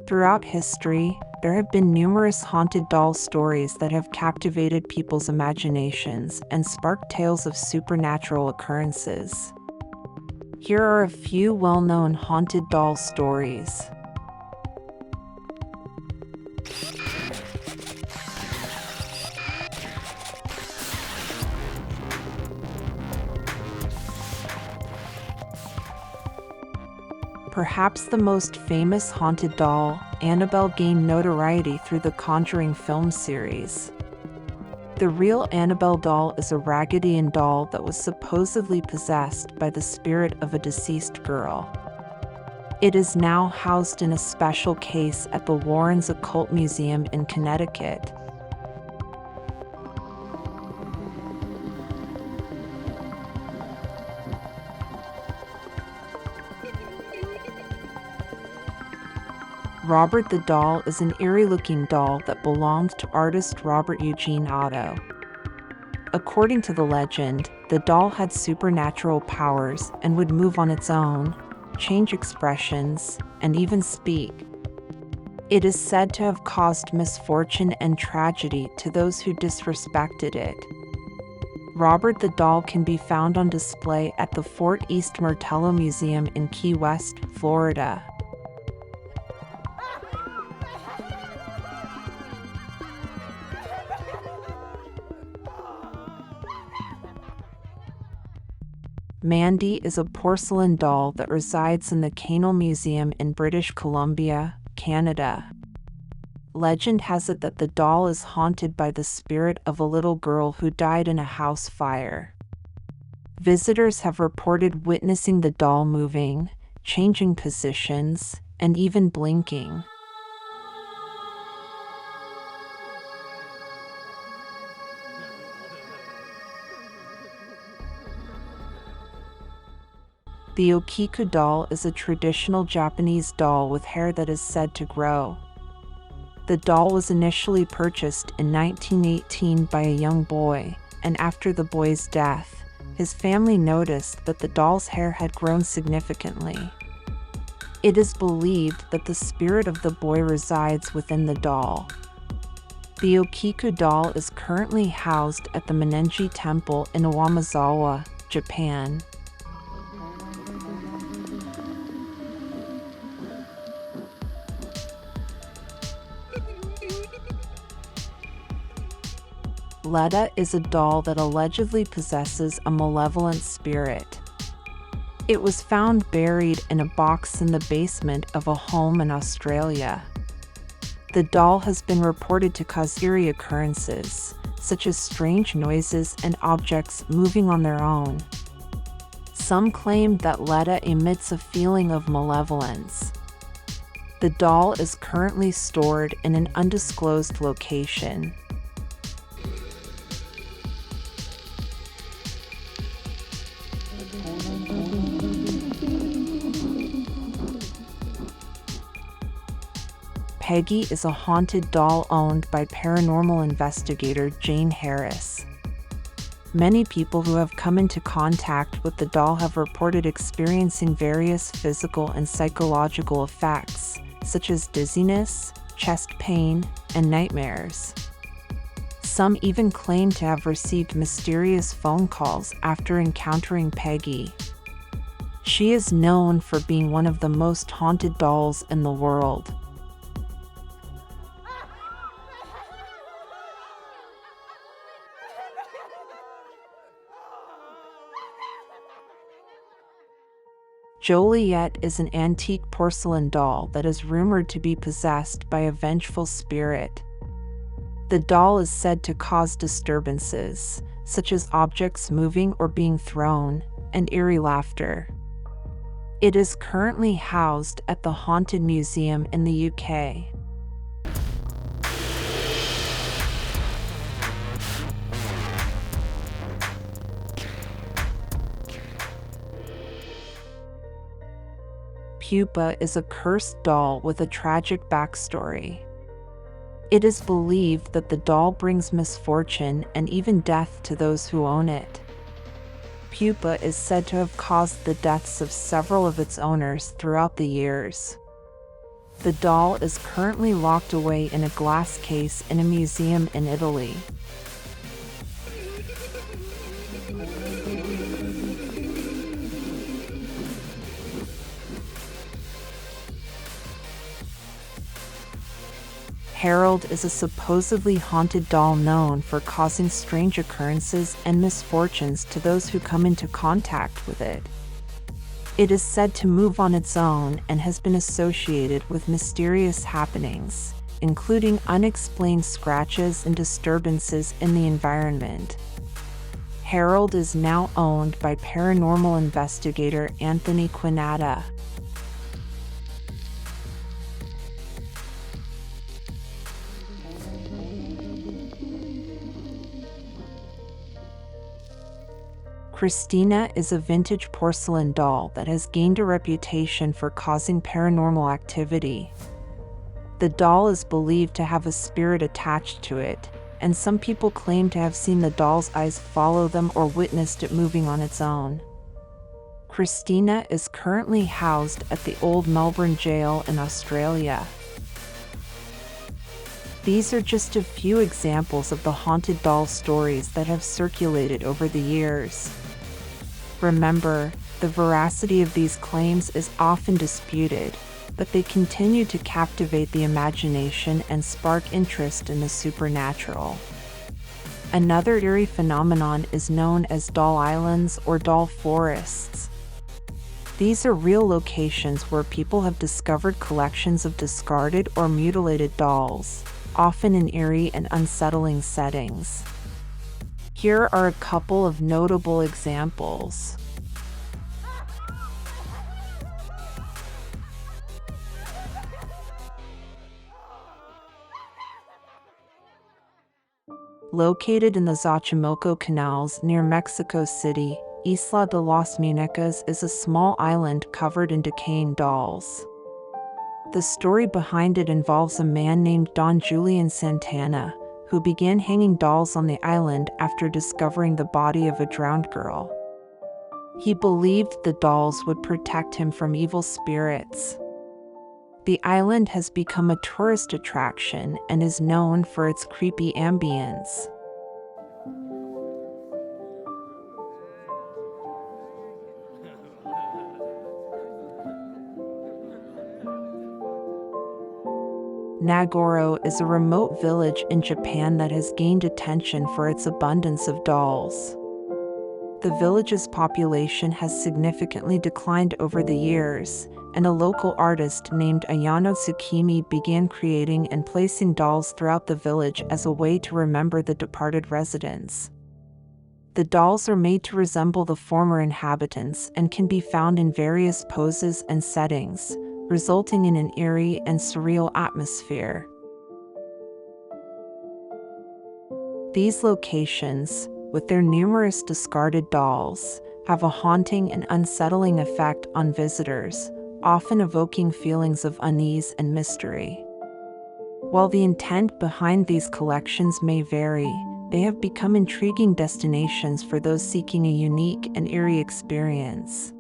Throughout history, there have been numerous haunted doll stories that have captivated people's imaginations and sparked tales of supernatural occurrences. Here are a few well-known haunted doll stories. Perhaps the most famous haunted doll, Annabelle, gained notoriety through the Conjuring film series. The real Annabelle doll is a Raggedy Ann doll that was supposedly possessed by the spirit of a deceased girl. It is now housed in a special case at the Warrens Occult Museum in Connecticut. Robert the Doll is an eerie-looking doll that belonged to artist Robert Eugene Otto. According to the legend, the doll had supernatural powers and would move on its own, change expressions, and even speak. It is said to have caused misfortune and tragedy to those who disrespected it. Robert the Doll can be found on display at the Fort East Martello Museum in Key West, Florida. Mandy is a porcelain doll that resides in the Canal Museum in British Columbia, Canada. Legend has it that the doll is haunted by the spirit of a little girl who died in a house fire. Visitors have reported witnessing the doll moving, changing positions, and even blinking. The Okika doll is a traditional Japanese doll with hair that is said to grow. The doll was initially purchased in 1918 by a young boy, and after the boy's death, his family noticed that the doll's hair had grown significantly. It is believed that the spirit of the boy resides within the doll. The Okika doll is currently housed at the Menenji Temple in Iwamizawa, Japan. Lada is a doll that allegedly possesses a malevolent spirit. It was found buried in a box in the basement of a home in Australia. The doll has been reported to cause eerie occurrences, such as strange noises and objects moving on their own. Some claim that Lada emits a feeling of malevolence. The doll is currently stored in an undisclosed location. Peggy is a haunted doll owned by paranormal investigator Jane Harris. Many people who have come into contact with the doll have reported experiencing various physical and psychological effects, such as dizziness, chest pain, and nightmares. Some even claim to have received mysterious phone calls after encountering Peggy. She is known for being one of the most haunted dolls in the world. Joliet is an antique porcelain doll that is rumored to be possessed by a vengeful spirit. The doll is said to cause disturbances, such as objects moving or being thrown, and eerie laughter. It is currently housed at the Haunted Museum in the UK. Pupa is a cursed doll with a tragic backstory. It is believed that the doll brings misfortune and even death to those who own it. Pupa is said to have caused the deaths of several of its owners throughout the years. The doll is currently locked away in a glass case in a museum in Italy. Harold is a supposedly haunted doll known for causing strange occurrences and misfortunes to those who come into contact with it. It is said to move on its own and has been associated with mysterious happenings, including unexplained scratches and disturbances in the environment. Harold is now owned by paranormal investigator Anthony Quinata. Christina is a vintage porcelain doll that has gained a reputation for causing paranormal activity. The doll is believed to have a spirit attached to it, and some people claim to have seen the doll's eyes follow them or witnessed it moving on its own. Christina is currently housed at the Old Melbourne Jail in Australia. These are just a few examples of the haunted doll stories that have circulated over the years. Remember, the veracity of these claims is often disputed, but they continue to captivate the imagination and spark interest in the supernatural. Another eerie phenomenon is known as doll islands or doll forests. These are real locations where people have discovered collections of discarded or mutilated dolls, often in eerie and unsettling settings. Here are a couple of notable examples. Located in the Xochimilco canals near Mexico City, Isla de las Municas is a small island covered in decaying dolls. The story behind it involves a man named Don Julian Santana, who began hanging dolls on the island after discovering the body of a drowned girl. He believed the dolls would protect him from evil spirits. The island has become a tourist attraction and is known for its creepy ambience. Nagoro is a remote village in Japan that has gained attention for its abundance of dolls. The village's population has significantly declined over the years, and a local artist named Ayano Tsukimi began creating and placing dolls throughout the village as a way to remember the departed residents. The dolls are made to resemble the former inhabitants and can be found in various poses and settings, resulting in an eerie and surreal atmosphere. These locations, with their numerous discarded dolls, have a haunting and unsettling effect on visitors, often evoking feelings of unease and mystery. While the intent behind these collections may vary, they have become intriguing destinations for those seeking a unique and eerie experience.